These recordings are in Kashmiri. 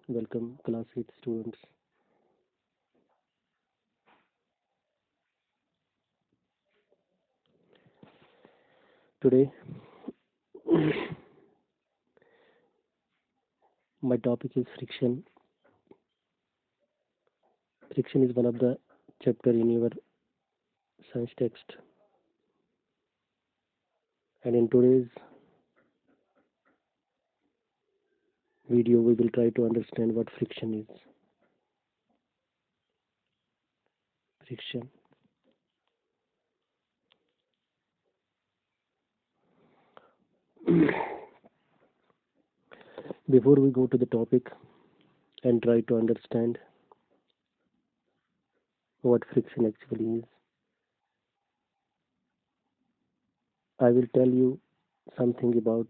Welcome, class 8 students. Today, my topic is friction. Friction is one of the chapter in your science text, and in today's video, we will try to understand what friction is. Friction. Before we go to the topic and try to understand what friction actually is, I will tell you something about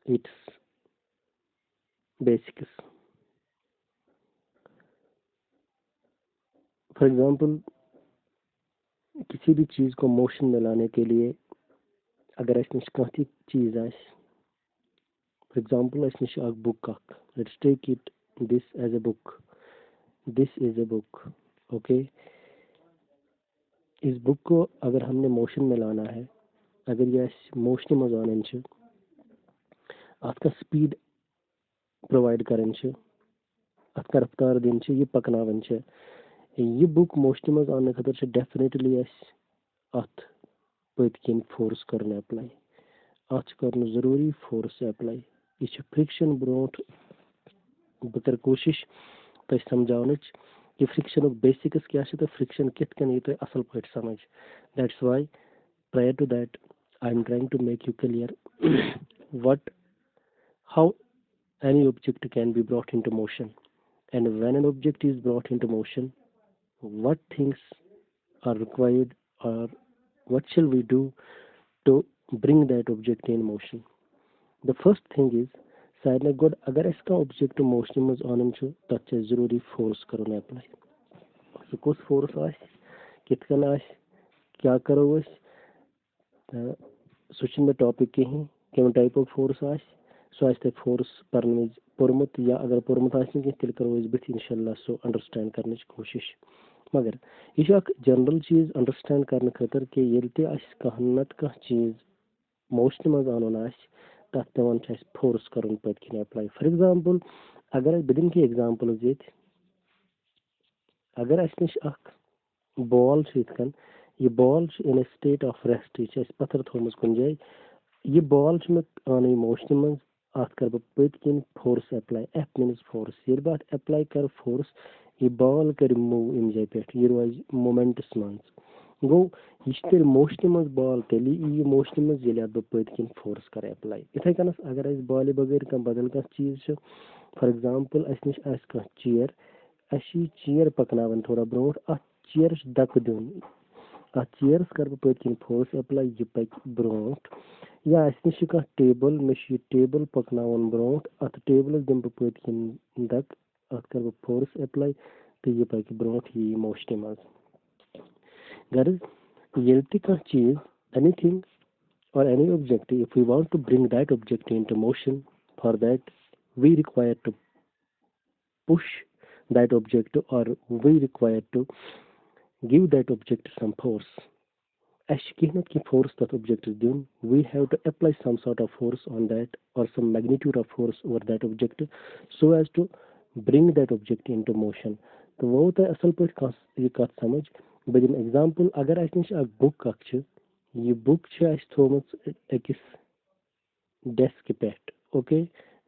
its basics. For example, किसी भी चीज को मोशन में लाने के लिए अगर अस नश कह चीज आए for example अस नश book अख let's take it this as a book. This is a book. Okay. इस बुक को अगर हमने मोशन में लाना है अगर ये मोशन में आनन छ अत का स्पीड प्रोवाइड करन छ अत का रफ्तार दिन छ ये पकनावन छ ये बुक मोशन में आने खतर छ डेफिनेटली अत पत किन फोर्स करन अप्लाई अत करन जरूरी फोर्स अप्लाई ये छ फ्रिक्शन ब्रोट बह कर कोशिश तो समझावनच कि फ्रिक्शन बेसिक्स क्या तो फ्रिक्शन कित कन ये असल पे समझ that's why prior to that I am trying to make you clear what how any object can be brought into motion, and when an object is brought into motion, what things are required, or what shall we do to bring that object in motion. The first thing is सारे गुड अगर इसका ऑब्जेक्ट मोशन में आनन छ तत जरूरी फोर्स करन अप्लाई सो कुछ फोर्स आस कित कन आस क्या करो अस सह टॉपिक कहीं कम टाइप ऑफ फोर्स आस सो आस फोर्स परन पोर्मुत या अगर पोर्मुत आस तेल करो बथ इंशाल्लाह सो अंडरस्टैंड करने कोशिश मगर यह जनरल चीज अंडरस्टैंड करने खतर कि ये कह नत कह चीज मोशन में आन आस तथ पेवान फोर्स कर पत किन अप्लाई फॉर एग्जांपल अगर बह दिन की एग्जांपल ये अगर अस नश बॉल ये ball in A state of rest यह पत्थर थोमस कुन जाए ये बॉल मे आन मोशन मज अत कर पत किन force apply F means force ये बह अप्लाई कर फोर्स ये बॉल कर मूव इन जाए पे यह रोज मोमेंटस मज गो यह मोशन मज बॉल तेल यह मोशन मज ये बह पत किन फोर्स कर अप्लाई इथे कनस अगर अस बॉल बगैर कह बदल कह चीज फॉर एग्जांपल अस नश कह चेयर अस चेयर पकनावन थोड़ा ब्रोट अत चेयर दक दिन अत चेयरस कर बह पत किन फोर्स अप्लाई यह पक ब्रोट या अस नश कह टेबल मे टेबल पकनावन ब्रोट अत टेबलस दिम बह पत किन दक अत कर बह फोर्स अप्लाई तो यह पक ब्रोट यह मोशन मज गर्ज ये कह चीज anything or any object, if we want to bring that object into motion, for that we require to push that object or we require to give that object some force. As ki force that object is doing, we have to apply some sort of force on that or some magnitude of force over that object so as to bring that object into motion. तो वो तो असल पे ये कत समझ बह दिम एग्जांपल अगर अस नश बुक यह बुक थोमत अकिस डेस्क पे ओके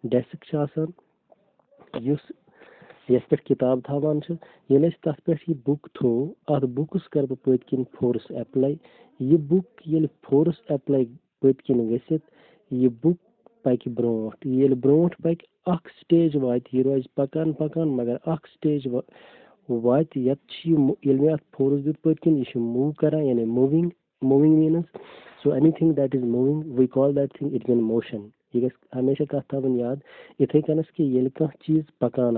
डेस्क यस पे किताब थावान ये तथ पे यह बुक थो अत बुकस कर बह पत किन फोर्स अप्लाई यह बुक ये फोर्स अप्लाई पत किन गसित यह बुक पक ब्रोट ये ब्रोट पक अख स्टेज वात यह रोज पकान पकान मगर अख स्टेज वात ये मे अत फोर्स दित पत किन यह मूव करान यानी moving means so anything that is moving we call that thing it is in motion यह हमेशा कथ थवन याद इथे कनस कि ये कह चीज पकान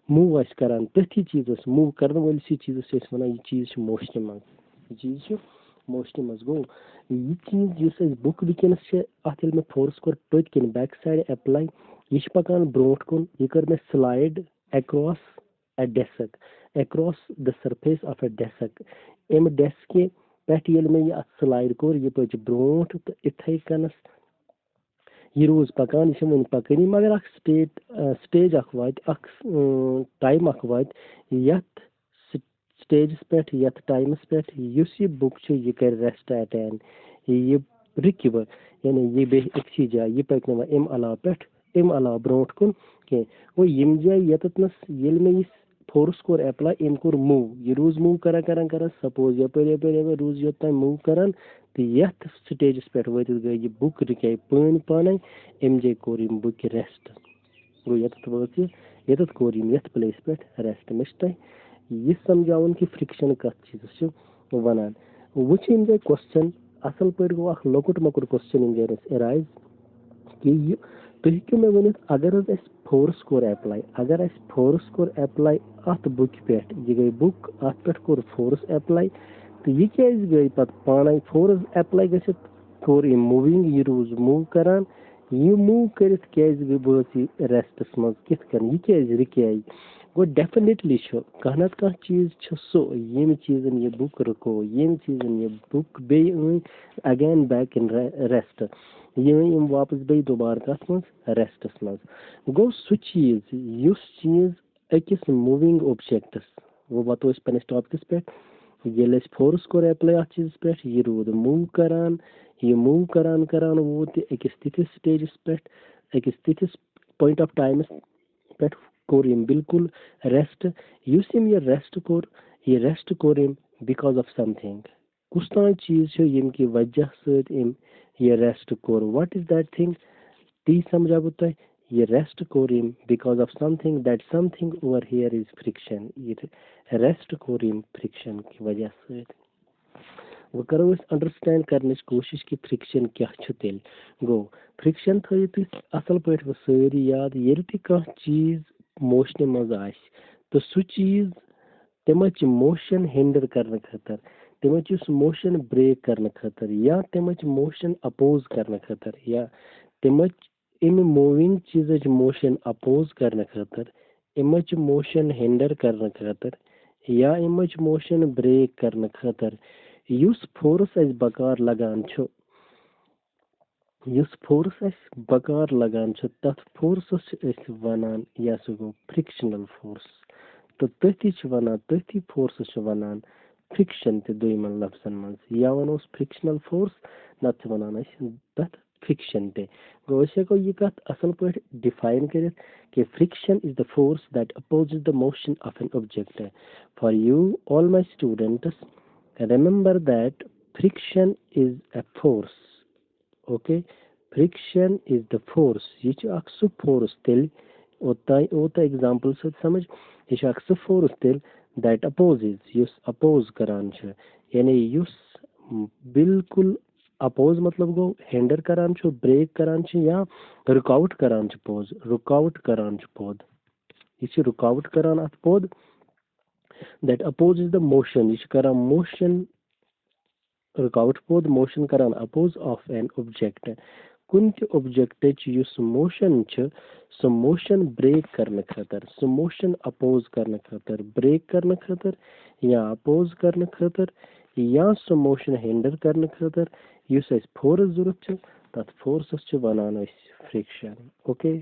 मूव करान तथी चीजस मूव कर वलसी चीजस वन यह चीज मोशन मज चीज motion must go. Ye cheese yus es book weekends che atil me force kor put kin back side apply yish pakan brot kun ye kar me slide across a desk across the surface of a desk em desk ke pet yel me ye slide kor ye pach brot to ithai kanas ये रोज पकान ये वन पकनी मगर अख स्टेज अख वात अख टाइम अख वात यथ स्टेजस पे यथ टाइमस पे युस ये बुक ये कर रेस्ट अटेन ये रिकव यानी ये बे एक जाय ये पक अम अलाव पे अम अलाव ब्रोट कुन के वो यम जाय यतनस येल में ये force core apply in core move ये रोज मूव करा सपोज यपर रोज योत मूव करान तो यथ स्टेजस पे वत गई ये बुक रिके पान पान अम जाय कोर यम बुक रेस्ट गो यत वत यत कोर यम यथ प्लेस पे रेस्ट मिस्ट ये समझावन कि फ्रिक्शन कत चीज वनान वुच इन जाय क्वेश्चन असल पे गो अख लकुट मकुट क्वेश्चन इन जाय एराइज कि ये तुम हेकु मे वनित अगर अस फोर्स कोर अप्लाई अगर अस फोर्स कोर अप्लाई अत बुक पे ये गई बुक अत पे कोर फोर्स अप्लाई तो ये क्या गई पत पान फोर्स अप्लाई गसित कोर ये मूविंग ये रोज मूव करान ये मूव करित क्या गई बहुत रेस्टस मज कित कर ये क्या रिके गो डेफिनेटली कह नत कह चीज सो यम चीजन ये बुक रुको यम चीजन ये बुक बे अगेन बैक इन रेस्ट ये वापस बे दोबारा कत मज रेस्टस मज गो सह चीज युस चीज अकिस मूविंग ऑब्जेक्टस वो बतो पन्नस टॉपिकस पे ये फोर्स कोर अप्लाई अत चीज पे ये रोद मूव करान ये मूव करान करान वोत अकिस तिथिस स्टेजस पे अकिस तिथिस पॉइंट ऑफ टाइमस पे कोर यम बिल्कुल रेस्ट युस यम ये रेस्ट कोर यम बिकॉज ऑफ समथिंग कुछ तान चीज यम की वजह सत यम ये रेस्ट कोर व्हाट इज दैट थिंग ती समझा बत ये रेस्ट कोर यम because of something that something over here is friction ये रेस्ट कोर यम फ्रिक्शन की वजह सत वो करो अंडरस्टैंड करने कोशिश कि फ्रिक्शन क्या तेल गो फ्रिक्शन थो तुम असल पे सारी याद ये कह चीज मोशन मज आ तो सह चीज तमच मोशन हिंडर करने खतर तमच मोशन ब्रेक करने खतर या तमच मोशन अपोज करने खतर या तमच इन मूविंग चीज मोशन अपोज करने खतर इमच मोशन हिंडर करने खतर या इमच मोशन ब्रेक करने खतर युस फोर्स अस बकार लगान युस फोर्स अस बकार लगान तथ फोर्सस वनान या सह गो फ्रिक्शनल फोर्स तो तथी वनान तथी फोर्सस वनान फ्रिक्शन ते दोयमन लफ्जन मज या वनोस फ्रिक्शनल फोर्स नत वनान तथ फ्रिक्शन ते गो को ये कत असल पे डिफाइन कर कि friction is the force that opposes the motion of an object for you all my students remember that friction is a force okay friction is the force ये अक्सर फोर्स तेल ओता एग्जांपल से समझ ये अक्सर फोर्स तेल that opposes युस अपोज करान यानी युस बिल्कुल अपोज मतलब गो हिंडर करान ब्रेक करान या रुकावट करान पोज रुकावट करान पोद ये रुकावट करान अत पोद that opposes the motion ये करान मोशन रुकावट पोद मोशन करान अपोज ऑफ एन ऑब्जेक्ट कुन ते ऑब्जेक्ट युस मोशन सो मोशन ब्रेक करने खतर सो मोशन अपोज करने खतर ब्रेक करने खतर या अपोज करने खतर या सो मोशन हिंडर करने खतर युस अस फोर्स जरूरत तथ फोर्सस वनान friction okay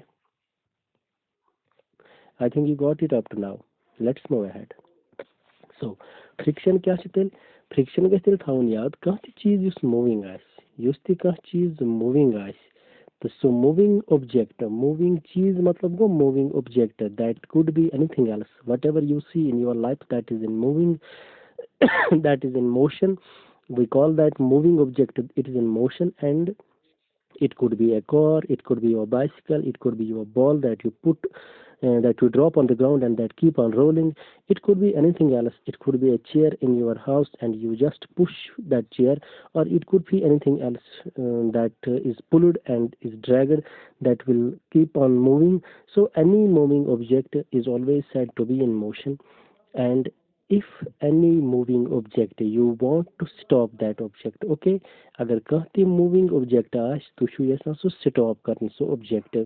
I think you got it up to now let's move ahead so friction क्या तेल फ्रिक्शन गल थवन याद कह चीज युस मूविंग युस कह चीज मूविंग तो सो मूविंग ऑब्जेक्ट मूविंग चीज मतलब गो moving object that could be anything else whatever you see in your life that is in moving that is in motion we call that moving object it is in motion and it could be a car, it could be your bicycle, it could be your ball that you put, that you drop on the ground and that keep on rolling. It could be anything else. It could be a chair in your house and you just push that chair, or it could be anything else that is pulled and is dragged that will keep on moving. So any moving object is always said to be in motion, and if any moving object you want to stop that object, okay, agar kahti moving object ash tu shu yasan so stop karni so object,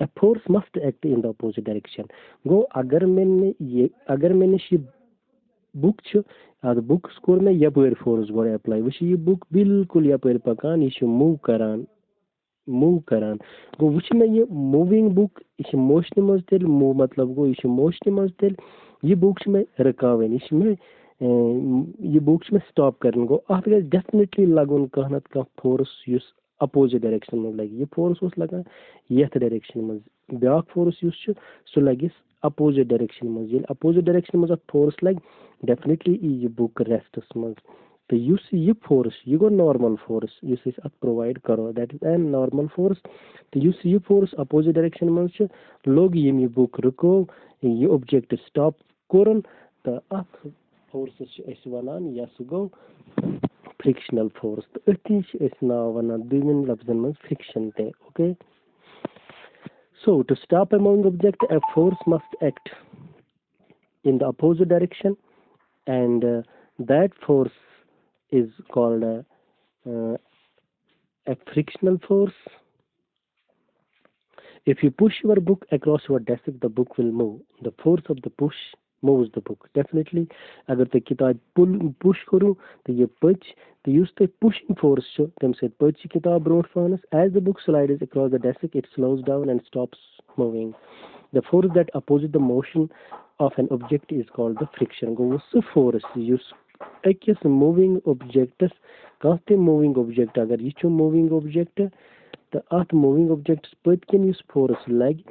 a force must act in the opposite direction. Go agar maine she book ch ad book score mein yapar force go apply wish ye book bilkul yapar pakan ye move karan move karan go which में ये moving book इस motion में तेल move मतलब go इस motion में तेल ये books में रकावें इसमें ये books में stop करने को आप ये definitely लागून कहना का force use opposite direction में लगी ये force उस लगा ये direction में ब्याक force use च सो लगी opposite direction में ये opposite direction में force लग definitely ये book rest में तो use ये force ये गो normal force use इस at provide करो that is a normal force तो use ये force opposite direction में च लोग ये book रुको ये object stop करन तो at force च इस वनान या सुगो frictional force तो इतनी इस ना वना दोनों लफ्ज़न में friction थे okay. So to stop a moving object a force must act in the opposite direction and that force is called a frictional force. If you push your book across your desk, the book will move. The force of the push moves the book. Definitely, agar te kitab push kuru, to ye push, to use the pushing force, them said push kitab broad furnace. As the book slides across the desk, it slows down and stops moving. The force that opposes the motion of an object is called the friction. Go force use أكيس moving objects كاتي moving object अगर ये चो moving object तो आत moving objects पद के use force लग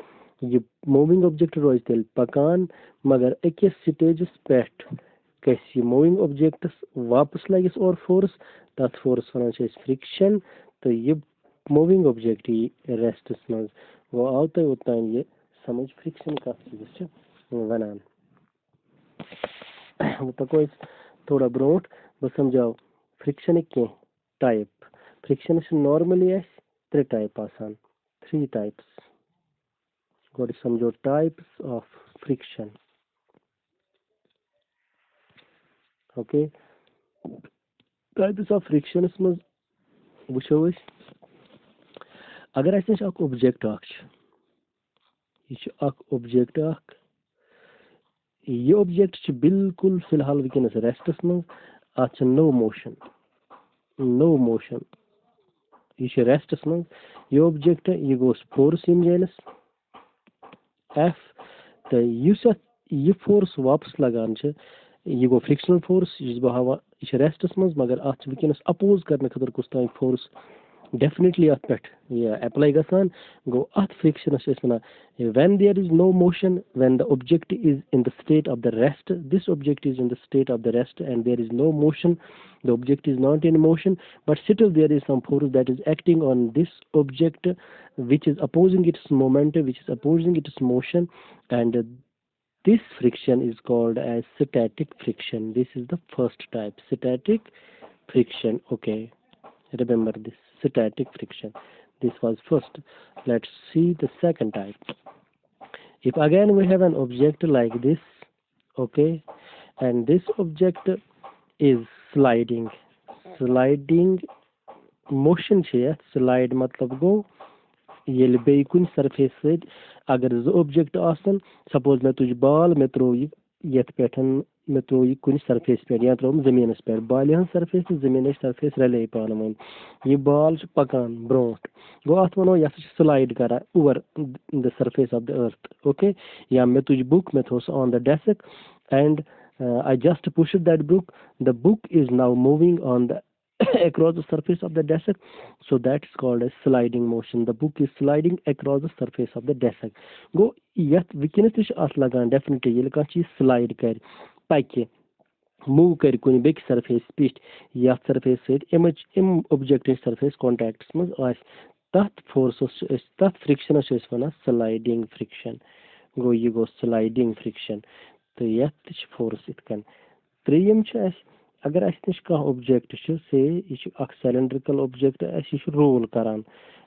ये moving object रोज तेल पकान मगर अक्कीस stages पेट कैसी moving objects वापस लगिस और force तात force वना चेस friction तो ये moving object ही rest स्मज वो आउट है उतना ये समझ friction का चीज़ है वनान वो पकोई थोड़ा ब्रोड बस समझाओ फ्रिक्शन के टाइप फ्रिक्शन से नॉर्मली है थ्री टाइप आसान थ्री टाइप्स गोड समझो types of friction okay types of friction में वुचो अगर ऐसे एक ऑब्जेक्ट ऑब्जेक्ट ये ऑब्जेक्ट बिल्कुल फिलहाल वनस रेस्टस में आज नो मोशन यह रेस्टस में यह ऑब्जेक्ट यह गोस फोर्स जानस एफ तो यह फोर्स वापस लगान यह गो फ्रिक्शनल फोर्स बह हवा यह रेस्टस में मगर आज वनस अपोज करने खतर कुछ तान force definitely at pet yeah apply gasan go at friction when there is no motion when the object is in the state of the rest this object is in the state of the rest and there is no motion the object is not in motion but still there is some force that is acting on this object which is opposing its momentum which is opposing its motion and this friction is called as static friction this is the first type static friction okay remember this static friction this was first let's see the second type if again we have an object like this okay and this object is sliding motion here slide matlab go yel bey kun surface से अगर जो object आसन suppose मैं तुझ बाल में त्रो यथ पेठन में त्रो कुन सरफेस पे या त्रो जमीनस पे बाल हन सरफेस जमीन सरफेस रले पान वन ये बाल पकान ब्रोट गो अत वनो यस स्लाइड करा over the surface of the earth okay या मैं तुझ बुक में थोस on the desk and I just pushed that book. The book is now moving on the across the surface of the desk. So that's called a sliding motion. The book is sliding across the surface of the desk. Go yet we can lagan definitely yel ka cheez slide kar pake move kar kuni big surface pitch ya surface से image im object surface contacts में आस that forces that friction is wana sliding friction go you go sliding friction तो यह फोर्स इत कन त्रीम अगर अस ऑब्जेक्ट से यह सिलेंड्रिकल ऑब्जेक्ट अस रोल करान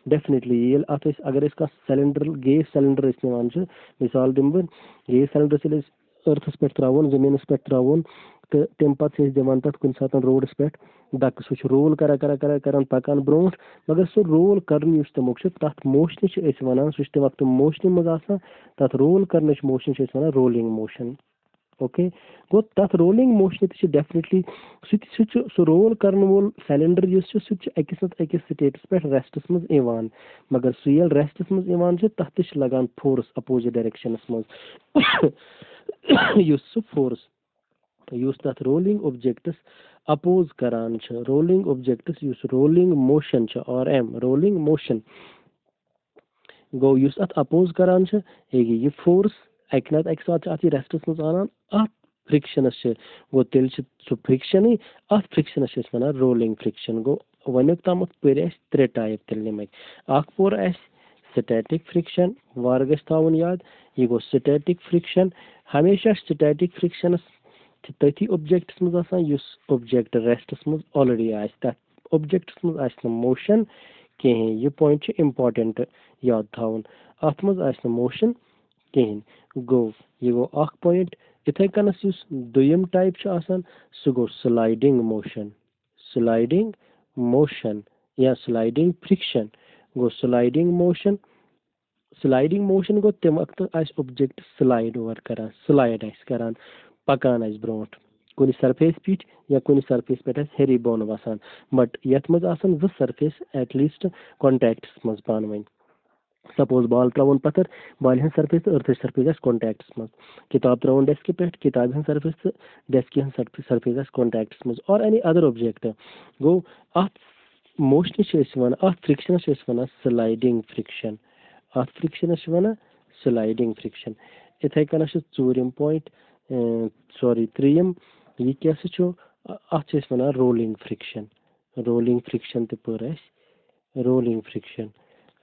डेफिनेटली अगर गैस सिलेंडर निवान मिसाल दिम बह गैस सिलेंडर ٲرتھَس پٮ۪ٹھ ترٛاوُن زٔمیٖنَس پٮ۪ٹھ ترٛاوُن تہٕ تَمہِ پَتہٕ چھِ أسۍ دِوان تَتھ کُنہِ ساتہٕ روڈَس پٮ۪ٹھ دَکہٕ سُہ چھُ رول کران پَکان برونٛٹھ مگر سُہ رول کَرُن یُس تِمُک چھُ تَتھ موشنہِ چھِ أسۍ وَنان سُہ چھُ تَمہِ وقتہٕ موشنہِ منٛز آسان تَتھ رول کَرنٕچ موشن چھِ أسۍ وَنان رولِنٛگ موشن. اوکے گوٚو تَتھ رولِنٛگ موشنہِ تہِ چھِ ڈیفنِٹلی سُہ چھُ سُہ رول کَرن وول سِلینڈر یُس چھُ سُہ تہِ چھُ أکِس نَتہٕ أکِس سِٹیٹَس پٮ۪ٹھ ریسٹَس منٛز یِوان مگر سُہ ییٚلہِ ریسٹَس منٛز یِوان چھُ تَتھ تہِ چھُ لگان فورس اَپوزِٹ ڈایریکشنَس منٛز یُس سُہ فورس یُس تَتھ رولِنٛگ اوبجیکٹس اَپوز کران چھُ رولِنٛگ اوبجیکٹس یُس رولِنٛگ موشن چھُ RM رولِنٛگ موشن گوٚو یُس اَتھ اَپوز کران چھُ یہِ فورس اَکہِ نتہٕ اَکہِ ساتہٕ چھُ اَتھ یہِ ریسٹَس منٛز اَنان اَتھ فرکشنس چھِ گوٚو تیٚلہِ چھُ سُہ فرکشنٕے اَتھ فرکشنس چھِ أسۍ وَنان رولِنٛگ فرکشن گوٚو وۄنیُک تامَتھ پٔرۍ اَسہِ 3 ٹایپ تیٚلہِ نِمٕتۍ اکھ پوٚر اَسہِ سِٹیٹِک فرکشن وارٕ گژھِ تھاوُن یاد یہِ گوٚو سِٹیٹِک فرکشن ہمیشہ سِٹیٹِک فرکشنس چھِ تٔتھی اوبجیکٹس منٛز آسان یُس اوبجیکٹ ریسٹَس منٛز آلریڈی آسہِ تَتھ اوبجیکٹس منٛز آسہِ نہٕ موشن کِہیٖنۍ یہِ پویِنٹ چھُ اِمپاٹنٹ یاد تھاوُن اَتھ منٛز آسہِ نہٕ موشن کِہیٖنۍ گوٚو یہِ گوٚو اکھ پویِنٹ یِتھٕے کٔنَس یُس دوٚیِم ٹایپ چھُ آسان سُہ گوٚو سلایڈِنٛگ موشن یا سلایڈِنٛگ فرکشن گوٚو سلایڈِنٛگ موشن گوٚو تَمہِ وقتہٕ آسہِ اوبجیکٹ سلایڈ اورٕ کران سلایڈ آسہِ کران پکان آسہِ برونٛٹھ کُنہِ سرفیس پیٚٹھ یا کُنہِ سرفیس پٮ۪ٹھ آسہِ ہیٚرِ بۄن وَسان بٹ یَتھ منٛز آسان 2 سرفیس ایٹ لیٖسٹ کانٹیکٹس منٛز پانہٕ ؤنۍ سپوز بال ترٛاوُن پَتھر بالہِ ہٕنٛز سرفیس تہٕ أرتھٕچ سرفیس آسہِ کانٹیکٹس منٛز کِتاب ترٛاوُن ڈیسکہِ پٮ۪ٹھ کِتابہِ ہٕنٛز سرفیس تہٕ ڈیسکہِ ہٕنٛز سرفیس آسہِ کانٹیکٹس منٛز اور اینی اَدر اوبجیکٹ گوٚو اَتھ موشنہِ چھِ أسۍ وَنان اَتھ فرکشنس چھِ أسۍ وَنان سلایڈِنٛگ فرکشن اَتھ فرکشنس چھِ وَنان سلایڈِنٛگ فرکشن یِتھٕے کٔنَس چھُ ژوٗرِم پویِنٹ ترٛیٚیِم یہِ کیٛاہ سا چھُ اَتھ چھِ أسۍ وَنان رولِنٛگ فرکشن تہِ پٔر اَسہِ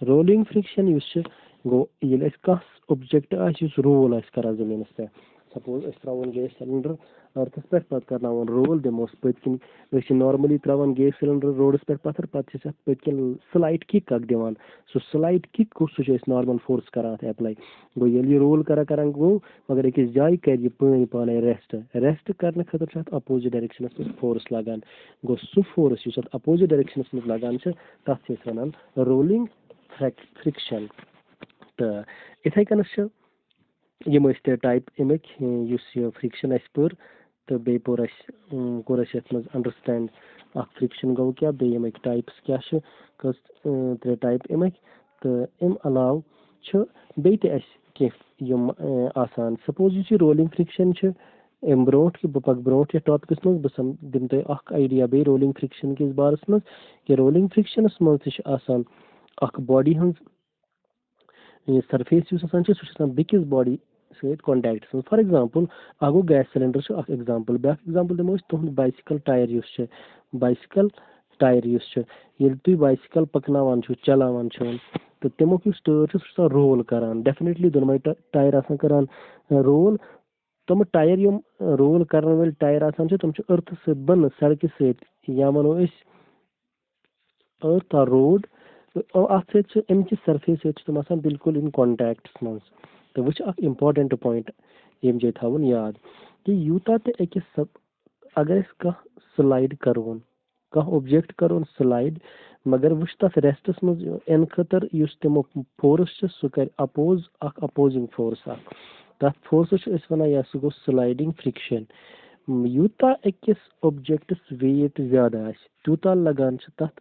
رولِنٛگ فرکشن یُس چھُ گوٚو ییٚلہِ اَسہِ کانٛہہ اوبجیکٹ آسہِ یُس رول آسہِ کران زٔمیٖنَس پٮ۪ٹھ سپوز أسۍ ترٛاوُن گیس سِلینڈر أرتھَس پٮ۪ٹھ پَتہٕ کرناوُن رول دِموس پٔتۍ کِنۍ أسۍ چھِ نارمٔلی ترٛاوان گیس سِلینڈر روڈَس پٮ۪ٹھ پَتھر پَتہٕ چھِ أسۍ اَتھ پٔتۍ کِنۍ سلایڈ کِک اکھ دِوان سُہ سلایڈ کِک گوٚو سُہ چھِ أسۍ نارمل فورس کران اَتھ ایپلاے گوٚو ییٚلہِ یہِ رول کران گوٚو مگر أکِس جایہِ کرِ یہِ پانے ریسٹ کرنہٕ خٲطرٕ چھُ اَتھ اَپوزِٹ ڈایریکشنس منٛز فورس لگان گوٚو سُہ فورس یُس اَتھ اَپوزِٹ ڈایریکشنس منٛز لگان چھُ تَتھ چھِ أسۍ وَنان رولِنٛگ فرکشن تہٕ یِتھٕے کٔنَس چھِ یِم ٲسۍ 3 ٹایپ اَمِکۍ یُس یہِ فرکشن اَسہِ پٔر تہٕ بیٚیہِ کوٚر اَسہِ یَتھ منٛز انڈرسٹینڈ اکھ فرکشن گوٚو کیٛاہ بیٚیہِ ییٚمِکۍ ٹایپٕس کیٛاہ چھِ 3 ٹایپ اَمِکۍ تہٕ اَمہِ علاوٕ چھُ بیٚیہِ تہِ اَسہِ کیٚنٛہہ یِم آسان سپوز یُس یہِ رولِنٛگ فرکشن چھُ اَمہِ برونٛٹھ کہِ بہٕ پَکہٕ برونٛٹھ یَتھ ٹاپِکَس منٛز بہٕ دِمہٕ تۄہہِ اکھ آیڈیا بیٚیہِ رولِنٛگ فرکشن کِس بارس منٛز کہِ رولِنٛگ فرکشنس منٛز تہِ چھُ آسان اکھ باڈی ہٕنٛز سرفیس یُس آسان چھُ سُہ چھُ آسان بیٚکِس باڈی سۭتۍ کانٹیکٹس منٛز فار ایگزامپٕل اکھ گوٚو گیس سِلینڈر چھُ اکھ ایگزامپٕل بیاکھ ایگزامپٕل دِمو أسۍ تُہُنٛد بایسِکل ٹایر یُس چھُ ییٚلہِ تُہۍ بایسِکل پَکناوان چھِو چلاوان چھِو تہٕ تَمیُک یُس ٹٲر چھُ سُہ چھُ آسان رول کران ڈیفنِٹلی دۄنوَے ٹایر آسان کران رول تِم ٹایر یِم رول کرن وٲلۍ ٹایر آسان چھِ تِم چھِ أرتھٕ سۭتۍ بۄنہٕ سڑکہِ سۭتۍ یا وَنو أسۍ أرتھ آر روڈ اَتھ سۭتۍ چھِ اَمہِ چہِ سرفیس سۭتۍ چھِ تِم آسان بِلکُل اِن کانٹیکٹس منٛز تہٕ وۄنۍ چھُ اکھ اِمپاٹنٹ پویِنٹ ییٚمہِ جایہِ تھاوُن یاد کہِ یوٗتاہ تہِ أکِس اگر أسۍ کانٛہہ سلایڈ کَرون کانٛہہ اوبجیکٹ کَرون سلایڈ مگر وٕچھ تَتھ ریسٹَس منٛز یِنہٕ خٲطرٕ یُس تَمیُک فورس چھُ سُہ کرِ اکھ اَپوزِنٛگ فورس اکھ تَتھ فورسَس چھِ أسۍ وَنان یا سُہ گوٚو سلایڈِنٛگ فرکشن یوٗتاہ أکِس اوبجیکٹس ویٹ زیادٕ آسہِ تیوٗتاہ لگان چھِ تَتھ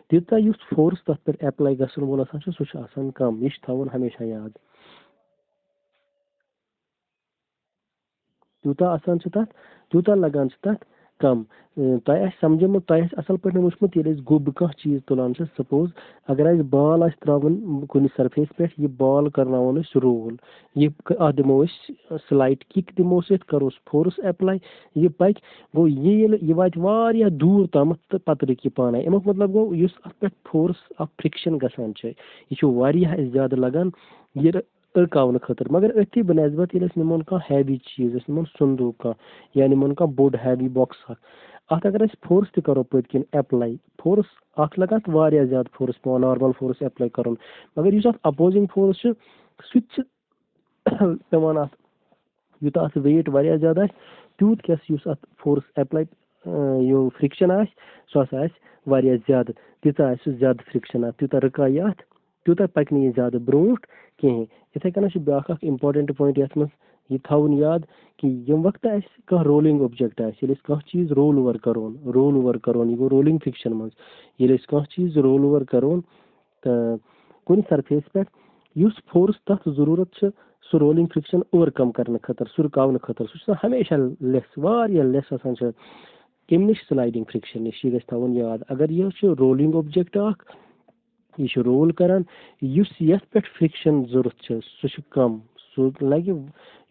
تیوٗتاہ یُس فورس تَتھ پٮ۪ٹھ ایپلاے گژھن وول آسان چھُ سُہ چھُ آسان کَم یہِ چھُ تھاوُن ہمیشہ یاد تیوٗتاہ آسان چھُ تَتھ تیوٗتاہ لگان چھُ تَتھ کَم تۄہہِ آسہِ سَمجھومُت تۄہہِ آسہِ اَصٕل پٲٹھۍ وٕچھمُت ییٚلہِ أسۍ گوٚب کانٛہہ چیٖز تُلان چھِ سپوز اگر اَسہِ بال آسہِ ترٛاوُن کُنہِ سرفیس پٮ۪ٹھ یہِ بال کرناوون أسۍ رول اَتھ دِمو أسۍ سلایڈ کِک دِموس یَتھ کَروس فورس ایپلاے یہِ پَکہِ گوٚو ییٚلہِ یہِ واتہِ واریاہ دوٗر تامَتھ تہٕ پَتہٕ رُکہِ یہِ پانے اَمیُک مطلب گوٚو یُس اَتھ پٮ۪ٹھ فورس اکھ فرکشن گژھان چھُ یہِ چھُ واریاہ اَسہِ زیادٕ لگان یہِ رُکاونہٕ خٲطرٕ مگر أتھی بنسبت ییٚلہِ أسۍ نِمون کانٛہہ ہیوی چیٖز أسۍ نِمون سندوٗق کانٛہہ یا نِمون کانٛہہ بوٚڑ ہیوی بۄکٕس اکھ اَتھ اگر أسۍ فورس تہِ کرو پٔتۍ کِنۍ ایپلاے فورس اکھ لگہِ اَتھ واریاہ زیادٕ فورس پیٚوان نارمل فورس ایپلاے کرُن مگر یُس اَتھ اَپوزِنٛگ فورس چھُ سُہ تہِ چھُ پیٚوان اَتھ یوٗتاہ اَتھ ویٹ واریاہ زیادٕ آسہِ تیوٗت کیٛاہ یُس اَتھ فورس اٮ۪پلاے یہِ فرٛکشَن آسہِ سُہ ہسا آسہِ واریاہ زیادٕ. تیٖژاہ آسہِ سُہ زیادٕ فرٛکشَن اَتھ تیوٗتاہ رُکایہِ اَتھ تیوٗتاہ پَکہِ نہٕ یہِ زیادٕ برٛونٛٹھ کِہیٖنۍ. یِتھَے کٔنۍ چھُ بیٛاکھ اکھ اِمپاٹَنٹ پویِنٹ یَتھ منٛز یہِ تھاوُن یاد کہِ ییٚمہِ وقتہٕ اَسہِ کانٛہہ رولِنٛگ اوٚبجَکٹ آسہِ ییٚلہِ أسۍ کانٛہہ چیٖز رول اوٚوَر کَرون یہِ گوٚو رولِنٛگ فِکشَن منٛز ییٚلہِ أسۍ کانٛہہ چیٖز رول اوٚوَر کَرون تہٕ کُنہِ سرفیس پٮ۪ٹھ یُس فورس تَتھ ضروٗرت چھُ سُہ رولِنٛگ فرٛکشَن اوٚوَرکَم کَرنہٕ خٲطرٕ سُہ رُکاونہٕ خٲطرٕ سُہ چھُ آسان ہمیشہ لیس واریاہ لیس آسان چھُ کَمہِ نِش سٕلایڈِنٛگ فرٛکشَن نِش یہِ گژھِ تھاوُن یاد. اگر یہِ چھُ رولِنٛگ اوٚبجَکٹ اکھ یہِ چھُ رول کران یُس یَتھ پٮ۪ٹھ فرٛکشَن ضوٚرتھ چھُ سُہ چھُ کَم سُہ لَگہِ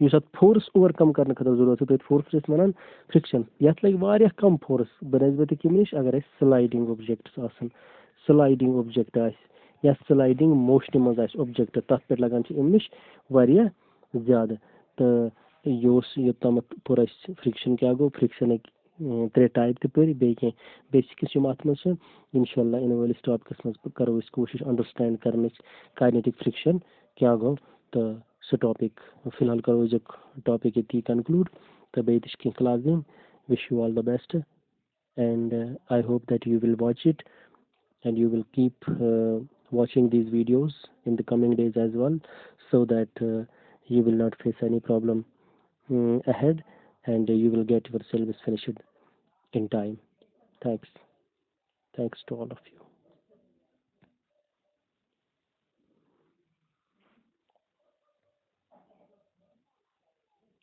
یُس اَتھ فورس اوٚوَرکَم کَرنہٕ خٲطرٕ ضوٚرتھ چھُ تٔتھۍ فورسَس ٲسۍ وَنان فرٛکشَن یَتھ لَگہِ واریاہ کَم فورس بَنسبَتہِ کَمہِ نِش اگر اَسہِ سٕلایڈِنٛگ اوٚبجَکٹٕس آسان سٕلایڈِنٛگ اوٚبجَکٹ آسہِ یا سٕلایڈِنٛگ موشنہِ منٛز آسہِ اوٚبجَکٹ تَتھ پٮ۪ٹھ لَگان چھِ اَمہِ نِش واریاہ زیادٕ. تہٕ یہِ اوس یوٚتامَتھ پوٚر اَسہِ فرٛکشَن کیٛاہ گوٚو فرٛکشَنٕکۍ 3 ٹایپ تہِ پٔرۍ بیٚیہِ کینٛہہ بیسِکٕس یِم اَتھ منٛز چھِ اِنشاء اللہ یِنہٕ وٲلِس ٹاپِکَس منٛز کَرو أسۍ کوٗشِش اَنڈَرسٕٹینٛڈ کَرنٕچ کاینیٹِک فرٛکشَن کیٛاہ گوٚو تہٕ سُہ ٹاپِک فِلحال کَرو أزیُک ٹاپِک ییٚتی کَنکٕلوٗڈ تہٕ بیٚیہِ تہِ چھِ کینٛہہ کٕلاس دِنۍ. Wish you all the best and I hope that you will watch it and you will keep watching these videos in the coming days as well so that you will not face any problem ahead and you will get your syllabus finished in time. Thanks to all of you.